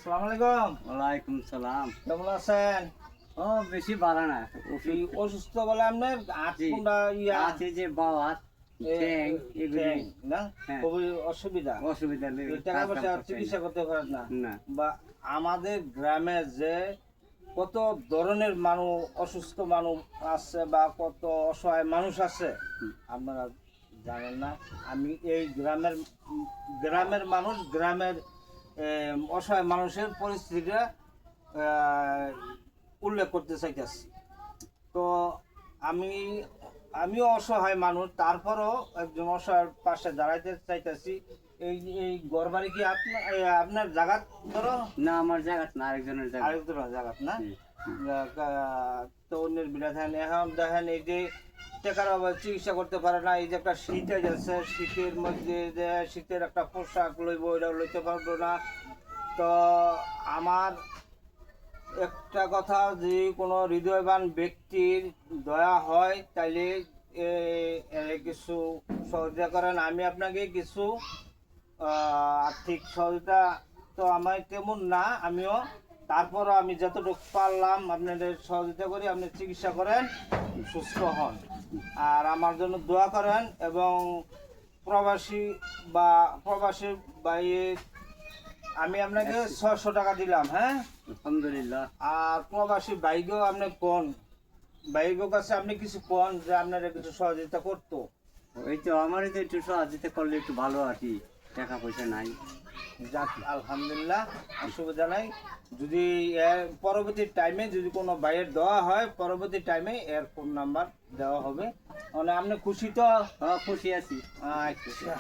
আসসালামু আলাইকুম। ওয়ালাইকুম সালাম। কেমন আছেন? ও বেশি ভালো না, এই অসুস্থ বলে আপনার হাত জি। কোনটা আছে যে বাওয়াত ঠ্যাং এগুলি ঠ্যাং না হ্যাঁ। খুবই অসুবিধা। অসুবিধা নেই, এই টাকা কাজ কাম পয়সা করতে হয় চিকিৎসা করতে পারেন না। না। বা আমাদের গ্রামে যে কত ধরনের মানুষ অসুস্থ মানুষ আছে বা কত অসহায় মানুষ আছে হুম। আপনারা জানেন না। আমি এই গ্রামের মানুষ গ্রামের অসহায় মানুষের পরিস্থিতিটা উল্লেখ করতে চাইতেছি। তো আমি আমিও অসহায় মানুষ, তারপরও একজন অসহায়ের পাশে দাঁড়াইতে চাইতেছি। এই ঘরবাড়ি কি আপনার আপনার জায়গাত ধরো না, আমার জায়গা না, আরেকজনের জায়গা। আরেকজনের জায়গাত না? জি, হুম। তো অন্যের বিনা ধ্যান এখন দেখেন এই যে টাকার অভাবে চিকিৎসা করতে পারে না। এই যে একটা শীত যাচ্ছে, শীতের মধ্যে যে শীতের একটা পোশাক লইব ওইটা লইতে পারবো না। তো আমার একটা কথা, যে কোনো হৃদয়বান ব্যক্তির দয়া হয় তাইলে কিছু সহযোগিতা করেন। আমি আপনাকে কিছু আর্থিক সহযোগিতা, তো আমার তেমন না, আমিও তারপরও আমি যতটুকু পারলাম আপনাদের সহযোগিতা করি। আপনি চিকিৎসা করেন, সুস্থ হন, আর আমার জন্য দোয়া করেন। এবং প্রবাসী প্রবাসী ভাইয়ের আমি আপনাকে 600 টাকা দিলাম, হ্যাঁ। আলহামদুলিল্লাহ। আর প্রবাসী ভাইগো আপনি কোন ভাইগো কাছে আপনি কিছু কোন যে আপনারা কিছু সহযোগিতা করতো। এই তো আমারই তো একটু সহযোগিতা করলে একটু ভালো আর কি, টাকা পয়সা নাই। যাক আলহামদুলিল্লাহ, অসুবিধা নাই। যদি এর পরবর্তী টাইমে যদি কোনো ভাইয়ের দেওয়া হয়, পরবর্তী টাইমে এর ফোন নাম্বার দেওয়া হবে। মানে আপনি খুশি তো? হ্যাঁ, খুশি আছি। আচ্ছা।